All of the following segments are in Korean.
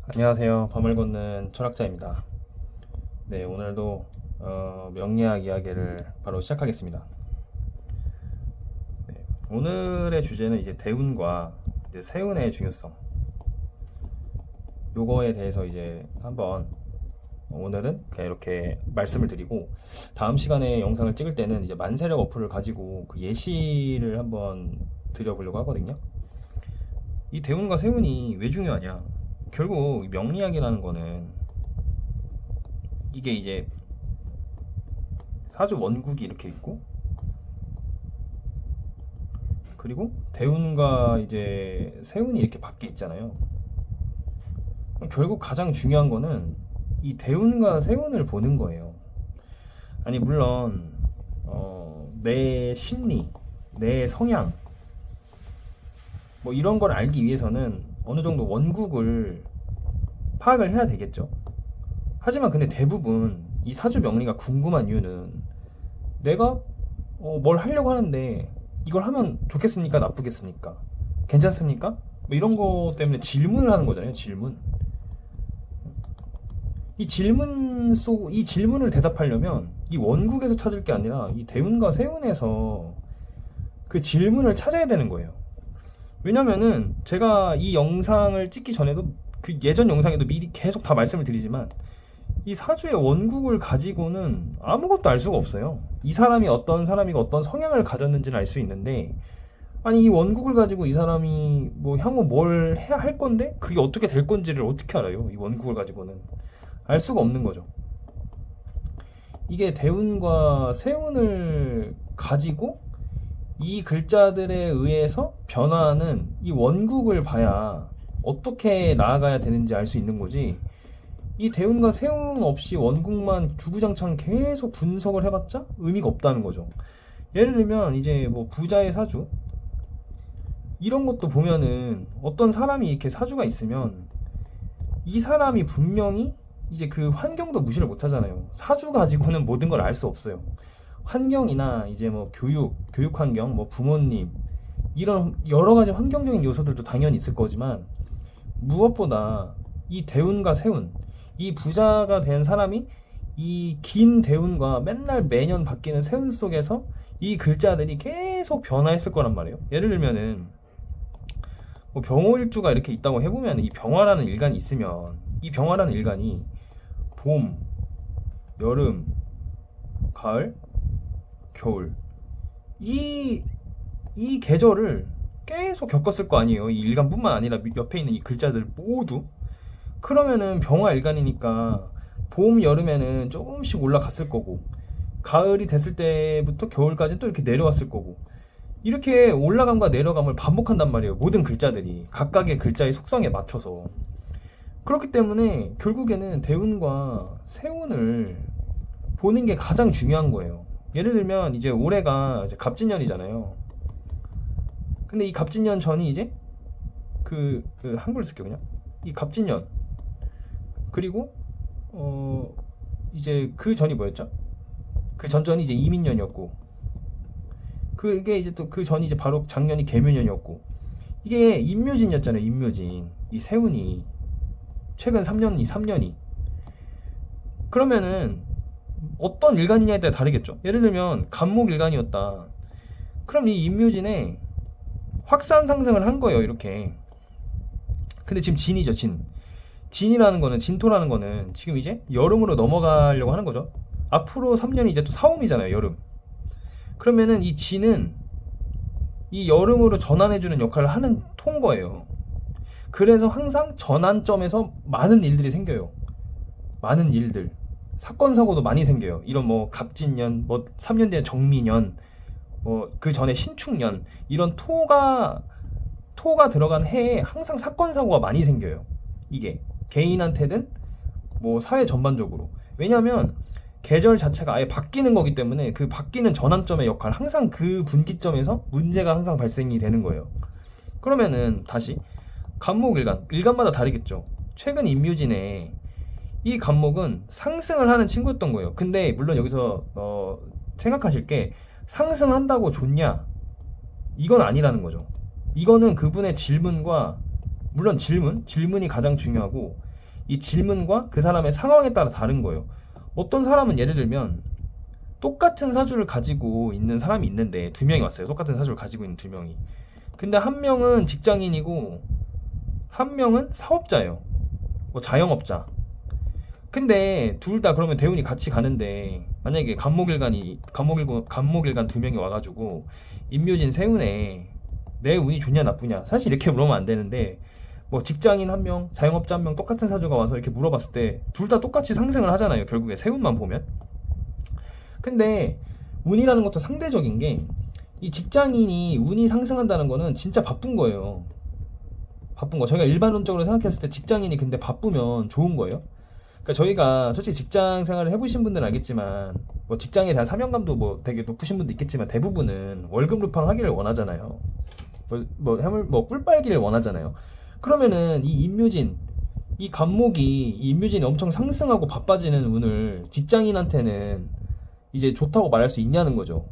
안녕하세요. 밤을 걷는 철학자입니다. 네, 오늘도 명리학 이야기를 바로 시작하겠습니다. 네, 오늘의 주제는 이제 대운과 이제 세운의 중요성. 요거에 대해서 이제 한번 오늘은 그냥 이렇게 말씀을 드리고, 다음 시간에 영상을 찍을 때는 이제 만세력 어플을 가지고 그 예시를 한번 드려보려고 하거든요. 이 대운과 세운이 왜 중요하냐? 결국 명리학이라는 거는 이게 이제 사주 원국이 이렇게 있고, 그리고 대운과 이제 세운이 이렇게 밖에 있잖아요. 결국 가장 중요한 거는 이 대운과 세운을 보는 거예요. 아니 물론 내 심리, 내 성향 뭐 이런 걸 알기 위해서는 어느 정도 원국을 파악을 해야 되겠죠. 하지만 근데 대부분 이 사주 명리가 궁금한 이유는 내가 뭘 하려고 하는데 이걸 하면 좋겠습니까? 나쁘겠습니까? 괜찮습니까? 뭐 이런 거 때문에 질문을 하는 거잖아요. 질문. 이 질문을 대답하려면 이 원국에서 찾을 게 아니라 이 대운과 세운에서 그 질문을 찾아야 되는 거예요. 왜냐면은 제가 이 영상을 찍기 전에도 그 예전 영상에도 미리 계속 다 말씀을 드리지만 이 사주의 원국을 가지고는 아무것도 알 수가 없어요. 이 사람이 어떤 사람이고 어떤 성향을 가졌는지는 알 수 있는데, 아니 이 원국을 가지고 이 사람이 뭐 향후 뭘 해야 할 건데 그게 어떻게 될 건지를 어떻게 알아요? 이 원국을 가지고는 알 수가 없는 거죠. 이게 대운과 세운을 가지고 이 글자들에 의해서 변화하는 이 원국을 봐야 어떻게 나아가야 되는지 알 수 있는 거지. 이 대운과 세운 없이 원국만 주구장창 계속 분석을 해봤자 의미가 없다는 거죠. 예를 들면 이제 뭐 부자의 사주 이런 것도 보면은 어떤 사람이 이렇게 사주가 있으면 이 사람이 분명히 이제 그 환경도 무시를 못 하잖아요. 사주 가지고는 모든 걸 알 수 없어요. 환경이나 이제 뭐 교육 환경, 뭐 부모님 이런 여러 가지 환경적인 요소들도 당연히 있을 거지만, 무엇보다 이 대운과 세운, 이 부자가 된 사람이 이 긴 대운과 맨날 매년 바뀌는 세운 속에서 이 글자들이 계속 변화했을 거란 말이에요. 예를 들면은 뭐 병호일주가 이렇게 있다고 해보면, 이 병화라는 일간이 있으면 이 병화라는 일간이 봄, 여름, 가을, 겨울 이, 이 계절을 계속 겪었을 거 아니에요. 이 일간뿐만 아니라 옆에 있는 이 글자들 모두. 그러면은 병화 일간이니까 봄, 여름에는 조금씩 올라갔을 거고, 가을이 됐을 때부터 겨울까지 또 이렇게 내려왔을 거고, 이렇게 올라감과 내려감을 반복한단 말이에요. 모든 글자들이 각각의 글자의 속성에 맞춰서. 그렇기 때문에 결국에는 대운과 세운을 보는 게 가장 중요한 거예요. 예를 들면 이제 올해가 이제 갑진년이잖아요. 근데 이 갑진년 전이 이제 그 한글로 쓸게요 그냥. 이 갑진년, 그리고 이제 그 전이 뭐였죠? 그 전전이 이제 이민년이었고, 그게 이제 또 그 전이 이제 바로 작년이 개묘년이었고, 이게 임묘진이었잖아요. 임묘진. 이 세운이 최근 3년이 그러면은 어떤 일간이냐에 따라 다르겠죠. 예를 들면 간목 일간이었다. 그럼 이 임묘진에 확산 상승을 한 거예요. 이렇게. 근데 지금 진이죠. 진이라는 거는, 진토라는 거는 지금 이제 여름으로 넘어가려고 하는 거죠. 앞으로 3년이 이제 또 사오미잖아요. 여름. 그러면은 이 진은 이 여름으로 전환해주는 역할을 하는 통 거예요. 그래서 항상 전환점에서 많은 일들이 생겨요. 많은 일들. 사건 사고도 많이 생겨요. 이런 뭐 갑진년, 뭐 3년 뒤에 정미년, 뭐 그 전에 신축년, 이런 토가 들어간 해에 항상 사건 사고가 많이 생겨요. 이게 개인한테든 뭐 사회 전반적으로. 왜냐하면 계절 자체가 아예 바뀌는 거기 때문에 그 바뀌는 전환점의 역할, 항상 그 분기점에서 문제가 항상 발생이 되는 거예요. 그러면은 다시 간목 일간마다 다르겠죠. 최근 임묘진에 이 간목은 상승을 하는 친구였던 거예요. 근데 물론 여기서 생각하실 게, 상승한다고 좋냐? 이건 아니라는 거죠. 이거는 그분의 질문과, 물론 질문이 가장 중요하고, 이 질문과 그 사람의 상황에 따라 다른 거예요. 어떤 사람은 예를 들면 똑같은 사주를 가지고 있는 사람이 있는데 두 명이 왔어요. 똑같은 사주를 가지고 있는 두 명이. 근데 한 명은 직장인이고 한 명은 사업자예요. 뭐 자영업자. 근데 둘 다 그러면 대운이 같이 가는데 만약에 간목일간 두 명이 와가지고 임묘진 세운에 내 운이 좋냐 나쁘냐 사실 이렇게 물으면 안 되는데 뭐 직장인 한 명, 자영업자 한 명 똑같은 사주가 와서 이렇게 물어봤을 때 둘 다 똑같이 상승을 하잖아요. 결국에 세운만 보면. 근데 운이라는 것도 상대적인 게 이 직장인이 운이 상승한다는 거는 진짜 바쁜 거예요. 바쁜 거. 저희가 일반론적으로 생각했을 때 직장인이 근데 바쁘면 좋은 거예요. 그러니까 저희가 솔직히 직장 생활을 해보신 분들은 알겠지만 뭐 직장에 대한 사명감도 뭐 되게 높으신 분도 있겠지만 대부분은 월급 루팡 하기를 원하잖아요. 뭐 꿀 빨기를 원하잖아요. 그러면은 이 임묘진 이 간목이 이 임묘진이 엄청 상승하고 바빠지는 운을 직장인한테는 이제 좋다고 말할 수 있냐는 거죠.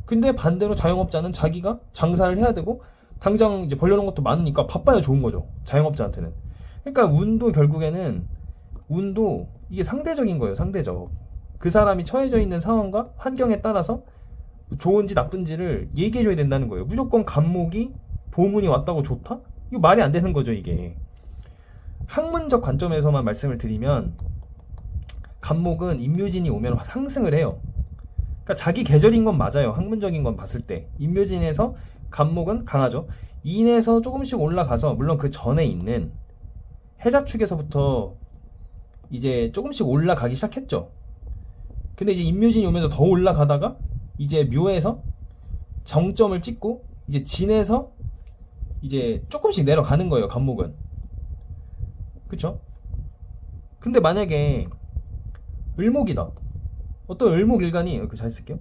근데 반대로 자영업자는 자기가 장사를 해야 되고 당장 이제 벌려놓은 것도 많으니까 바빠야 좋은 거죠. 자영업자한테는. 그러니까 운도 이게 상대적인 거예요. 상대적. 그 사람이 처해져 있는 상황과 환경에 따라서 좋은지 나쁜지를 얘기해줘야 된다는 거예요. 무조건 간목이 보문이 왔다고 좋다? 이거 말이 안 되는 거죠, 이게. 학문적 관점에서만 말씀을 드리면 간목은 임묘진이 오면 상승을 해요. 그러니까 자기 계절인 건 맞아요. 학문적인 건 봤을 때 임묘진에서 간목은 강하죠. 인에서 조금씩 올라가서 물론 그 전에 있는 해자축에서부터 이제 조금씩 올라가기 시작했죠. 근데 이제 임묘진이 오면서 더 올라가다가 이제 묘에서 정점을 찍고 이제 진에서 이제 조금씩 내려가는 거예요. 간목은. 그쵸? 근데 만약에 을목이다. 어떤 을목일간이 잘 쓸게요.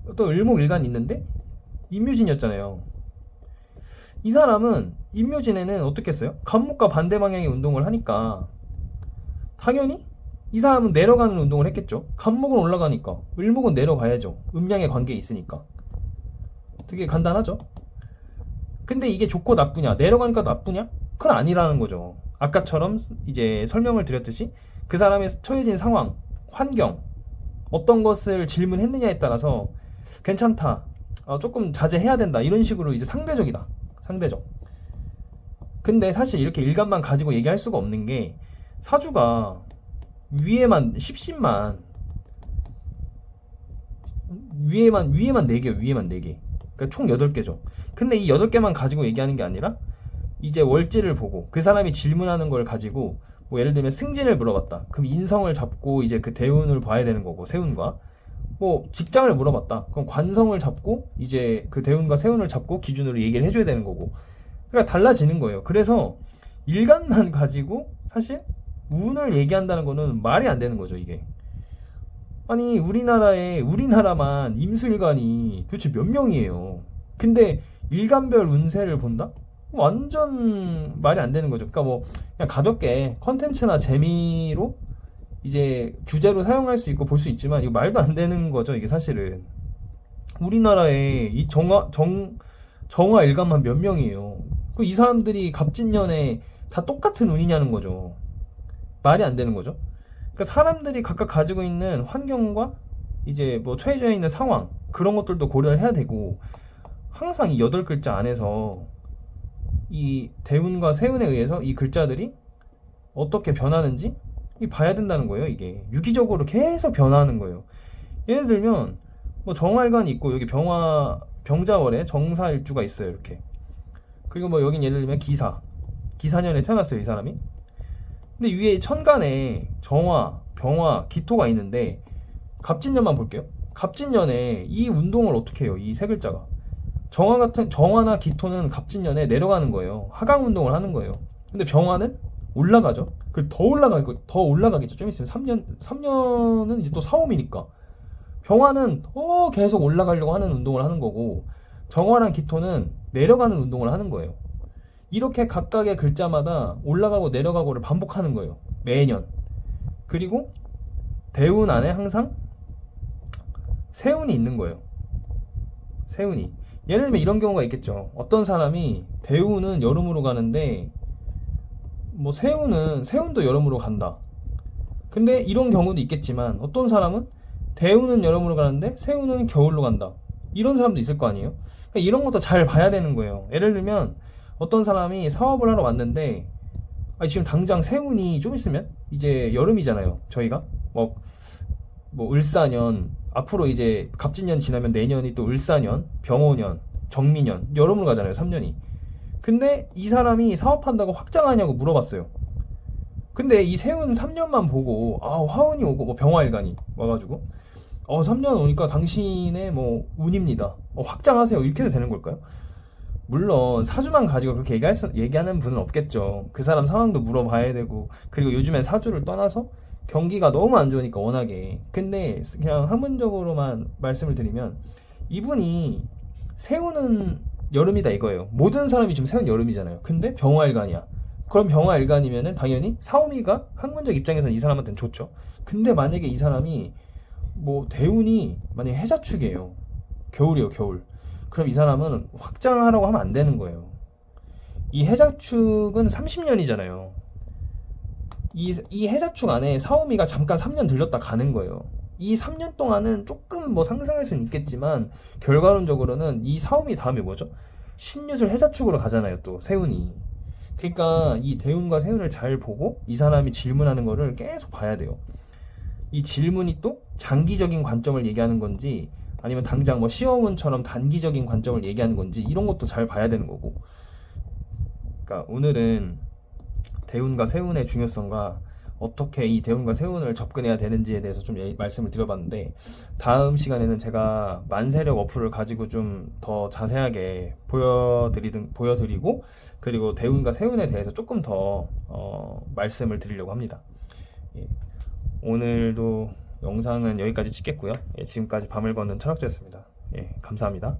어떤 을목일간이 있는데 임묘진이었잖아요. 이 사람은 임묘진에는 어떻게 했어요? 간목과 반대 방향의 운동을 하니까 당연히 이 사람은 내려가는 운동을 했겠죠. 간목은 올라가니까 을목은 내려가야죠. 음양의 관계에 있으니까. 되게 간단하죠. 근데 이게 좋고 나쁘냐, 내려가니까 나쁘냐? 그건 아니라는 거죠. 아까처럼 이제 설명을 드렸듯이 그 사람의 처해진 상황, 환경, 어떤 것을 질문했느냐에 따라서 괜찮다, 조금 자제해야 된다, 이런 식으로 이제 상대적이다. 상대적. 근데 사실 이렇게 일간만 가지고 얘기할 수가 없는 게 사주가 위에만 10신만 위에만 4개, 위에만 4개. 그러니까 총 8개죠. 근데 이 8개만 가지고 얘기하는 게 아니라 이제 월지를 보고 그 사람이 질문하는 걸 가지고 뭐 예를 들면 승진을 물어봤다. 그럼 인성을 잡고 이제 그 대운을 봐야 되는 거고, 세운과 뭐 직장을 물어봤다. 그럼 관성을 잡고 이제 그 대운과 세운을 잡고 기준으로 얘기를 해줘야 되는 거고. 그러니까 달라지는 거예요. 그래서 일간만 가지고 사실 운을 얘기한다는 거는 말이 안 되는 거죠, 이게. 아니 우리나라만 임술관이 도대체 몇 명이에요. 근데 일간별 운세를 본다? 완전 말이 안 되는 거죠. 그러니까 뭐 그냥 가볍게 컨텐츠나 재미로 이제 주제로 사용할 수 있고 볼 수 있지만 이거 말도 안 되는 거죠, 이게 사실은. 우리나라에 이 정화 일간만 몇 명이에요. 이 사람들이 갑진년에 다 똑같은 운이냐는 거죠. 말이 안 되는 거죠. 그러니까 사람들이 각각 가지고 있는 환경과 이제 뭐 처해져 있는 상황, 그런 것들도 고려를 해야 되고, 항상 이 8글자 안에서 이 대운과 세운에 의해서 이 글자들이 어떻게 변하는지 봐야 된다는 거예요. 이게 유기적으로 계속 변하는 거예요. 예를 들면 뭐 정활관이 있고 여기 병자월에 정사일주가 있어요, 이렇게. 그리고 뭐 여긴 예를 들면 기사년에 태어났어요, 이 사람이. 근데 위에 천간에 정화, 병화, 기토가 있는데 갑진년만 볼게요. 갑진년에 이 운동을 어떻게 해요? 이 세 글자가 정화나 기토는 갑진년에 내려가는 거예요. 하강 운동을 하는 거예요. 근데 병화는 올라가죠. 더 올라가겠죠. 좀 있으면 3년은 이제 또 사오미니까 병화는 계속 올라가려고 하는 운동을 하는 거고, 정화랑 기토는 내려가는 운동을 하는 거예요. 이렇게 각각의 글자마다 올라가고 내려가고를 반복하는 거예요, 매년. 그리고 대운 안에 항상 세운이 있는 거예요. 세운이. 예를 들면 이런 경우가 있겠죠. 어떤 사람이 대운은 여름으로 가는데 뭐 세운도 여름으로 간다. 근데 이런 경우도 있겠지만 어떤 사람은 대운은 여름으로 가는데 세운은 겨울로 간다. 이런 사람도 있을 거 아니에요. 그러니까 이런 것도 잘 봐야 되는 거예요. 예를 들면 어떤 사람이 사업을 하러 왔는데 지금 당장 세운이 좀 있으면 이제 여름이잖아요. 저희가 뭐 을사년, 앞으로 이제 갑진년 지나면 내년이 또 을사년, 병오년, 정미년, 여름으로 가잖아요. 3년이. 근데 이 사람이 사업한다고 확장하냐고 물어봤어요. 근데 이 세운 3년만 보고 화운이 오고 뭐 병화일간이 와가지고 3년 오니까 당신의 뭐 운입니다. 확장하세요. 이렇게 해도 되는 걸까요? 물론 사주만 가지고 그렇게 얘기하는 분은 없겠죠. 그 사람 상황도 물어봐야 되고, 그리고 요즘엔 사주를 떠나서 경기가 너무 안 좋으니까 워낙에. 근데 그냥 학문적으로만 말씀을 드리면 이분이 세우는 여름이다 이거예요. 모든 사람이 지금 세운 여름이잖아요. 근데 병화일간이야. 그럼 병화일간이면은 당연히 사오미가 학문적 입장에서는 이 사람한테는 좋죠. 근데 만약에 이 사람이 뭐 대운이 만약에 해자축이에요. 겨울이에요, 겨울. 그럼 이 사람은 확장하라고 하면 안 되는 거예요. 이 해자축은 30년이잖아요. 이 해자축 안에 사오미가 잠깐 3년 들렸다 가는 거예요. 이 3년 동안은 조금 뭐 상승할 수는 있겠지만 결과론적으로는 이 사오미 다음에 뭐죠? 신유술 해자축으로 가잖아요, 또 세운이. 그러니까 이 대운과 세운을 잘 보고 이 사람이 질문하는 거를 계속 봐야 돼요. 이 질문이 또 장기적인 관점을 얘기하는 건지 아니면 당장 뭐 시험운처럼 단기적인 관점을 얘기하는 건지 이런 것도 잘 봐야 되는 거고. 그러니까 오늘은 대운과 세운의 중요성과 어떻게 이 대운과 세운을 접근해야 되는지에 대해서 좀 말씀을 드려봤는데, 다음 시간에는 제가 만세력 어플을 가지고 좀 더 자세하게 보여드리고, 그리고 대운과 세운에 대해서 조금 더 말씀을 드리려고 합니다. 예, 오늘도 영상은 여기까지 찍겠고요. 지금까지 밤을 걷는 철학자였습니다. 감사합니다.